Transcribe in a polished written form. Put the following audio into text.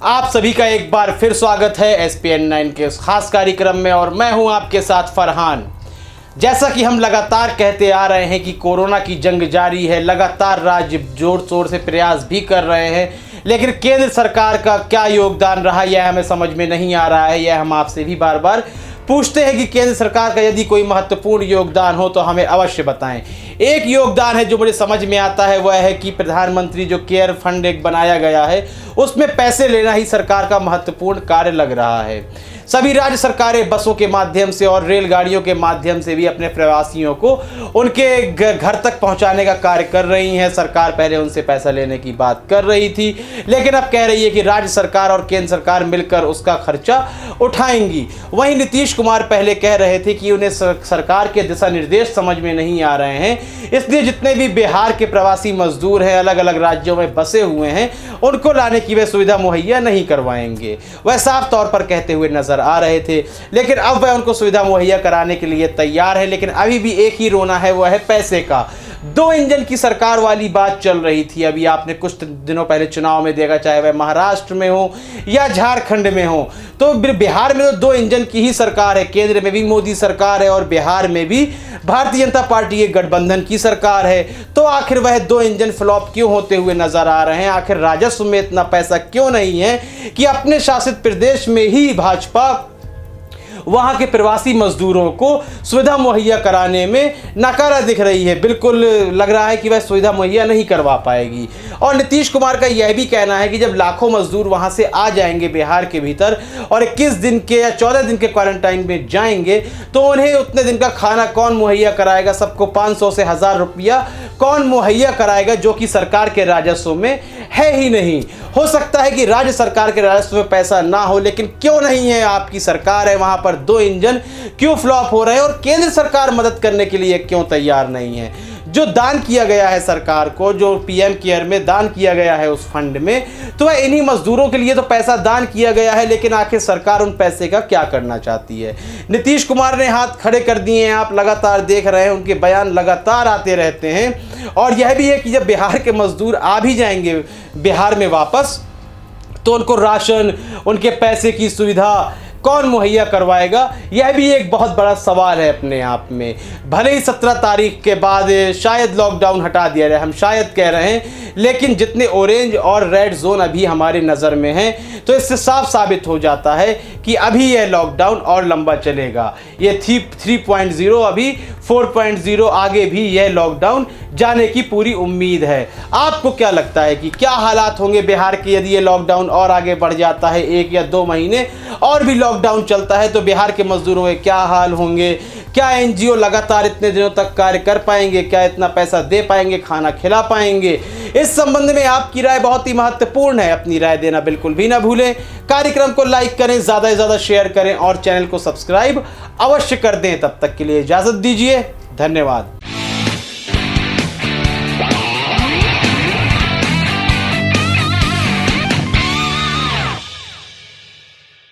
आप सभी का एक बार फिर स्वागत है SPN9 के उस खास कार्यक्रम में और मैं हूं आपके साथ फरहान। जैसा कि हम लगातार कहते आ रहे हैं कि कोरोना की जंग जारी है, लगातार राज्य जोर शोर से प्रयास भी कर रहे हैं, लेकिन केंद्र सरकार का क्या योगदान रहा यह हमें समझ में नहीं आ रहा है। यह हम आपसे भी बार बार पूछते हैं कि केंद्र सरकार का यदि कोई महत्वपूर्ण योगदान हो तो हमें अवश्य बताएं। एक योगदान है जो मुझे समझ में आता है, वह है कि प्रधानमंत्री जो केयर फंड एक बनाया गया है उसमें पैसे लेना ही सरकार का महत्वपूर्ण कार्य लग रहा है। सभी राज्य सरकारें बसों के माध्यम से और रेलगाड़ियों के माध्यम से भी अपने प्रवासियों को उनके घर तक पहुंचाने का कार्य कर रही हैं। सरकार पहले उनसे पैसा लेने की बात कर रही थी, लेकिन अब कह रही है कि राज्य सरकार और केंद्र सरकार मिलकर उसका खर्चा उठाएंगी। वहीं नीतीश कुमार पहले कह रहे थे कि उन्हें सरकार के दिशा निर्देश समझ में नहीं आ रहे हैं, इसलिए जितने भी बिहार के प्रवासी मजदूर हैं, अलग अलग राज्यों में बसे हुए हैं, उनको लाने की वे सुविधा मुहैया नहीं करवाएंगे। वह साफ तौर पर कहते हुए नजर आ रहे थे, लेकिन अब वह उनको सुविधा मुहैया कराने के लिए तैयार है। लेकिन अभी भी एक ही रोना है, वह है पैसे का। 2 इंजन की सरकार वाली बात चल रही थी। अभी आपने कुछ दिनों पहले चुनाव में देखा, चाहे वह महाराष्ट्र में हो या झारखंड में हो, तो बिहार में तो 2 इंजन की ही सरकार है। केंद्र में भी मोदी सरकार है और बिहार में भी भारतीय जनता पार्टी के गठबंधन की सरकार है। तो आखिर वह 2 इंजन फ्लॉप क्यों होते हुए नजर आ रहे हैं? आखिर राजस्व में इतना पैसा क्यों नहीं है कि अपने शासित प्रदेश में ही भाजपा वहां के प्रवासी मजदूरों को सुविधा मुहैया कराने में नाकारा दिख रही है? बिल्कुल लग रहा है कि वह सुविधा मुहैया नहीं करवा पाएगी। और नीतीश कुमार का यह भी कहना है कि जब लाखों मजदूर वहां से आ जाएंगे बिहार के भीतर और 21 दिन के या 14 दिन के क्वारंटाइन में जाएंगे, तो उन्हें उतने दिन का खाना कौन मुहैया कराएगा? सबको 500 से 1000 रुपया कौन मुहैया कराएगा, जो कि सरकार के राजस्व में है ही नहीं। हो सकता है कि राज्य सरकार के राजस्व में पैसा ना हो, लेकिन क्यों नहीं है? आपकी सरकार है, वहां पर 2 इंजन क्यों फ्लॉप हो रहे हैं और केंद्र सरकार मदद करने के लिए क्यों तैयार नहीं है? जो दान किया गया है सरकार को, जो PM केयर में दान किया गया है उस फंड में, तो वह इन्हीं मजदूरों के लिए तो पैसा दान किया गया है, लेकिन आखिर सरकार उन पैसे का क्या करना चाहती है? नीतीश कुमार ने हाथ खड़े कर दिए हैं, आप लगातार देख रहे हैं, उनके बयान लगातार आते रहते हैं। और यह भी है कि जब बिहार के मजदूर आ भी जाएंगे बिहार में वापस, तो उनको राशन, उनके पैसे की सुविधा कौन मुहैया करवाएगा? यह भी एक बहुत बड़ा सवाल है अपने आप में। भले ही 17 तारीख के बाद शायद लॉकडाउन हटा दिया जाए, हम शायद कह रहे हैं, लेकिन जितने ऑरेंज और रेड जोन अभी हमारे नज़र में हैं, तो इससे साफ साबित हो जाता है कि अभी यह लॉकडाउन और लंबा चलेगा। ये 3.0 अभी 4.0 आगे भी यह लॉकडाउन जाने की पूरी उम्मीद है। आपको क्या लगता है कि क्या हालात होंगे बिहार के यदि ये लॉकडाउन और आगे बढ़ जाता है, 1 या 2 महीने और भी लॉकडाउन चलता है, तो बिहार के मजदूरों के क्या हाल होंगे? क्या NGO लगातार इतने दिनों तक कार्य कर पाएंगे? क्या इतना पैसा दे पाएंगे, खाना खिला पाएंगे? इस संबंध में आपकी राय बहुत ही महत्वपूर्ण है। अपनी राय देना बिल्कुल भी ना भूलें। कार्यक्रम को लाइक करें, ज़्यादा से ज़्यादा शेयर करें और चैनल को सब्सक्राइब अवश्य कर दें। तब तक के लिए इजाज़त दीजिए, धन्यवाद।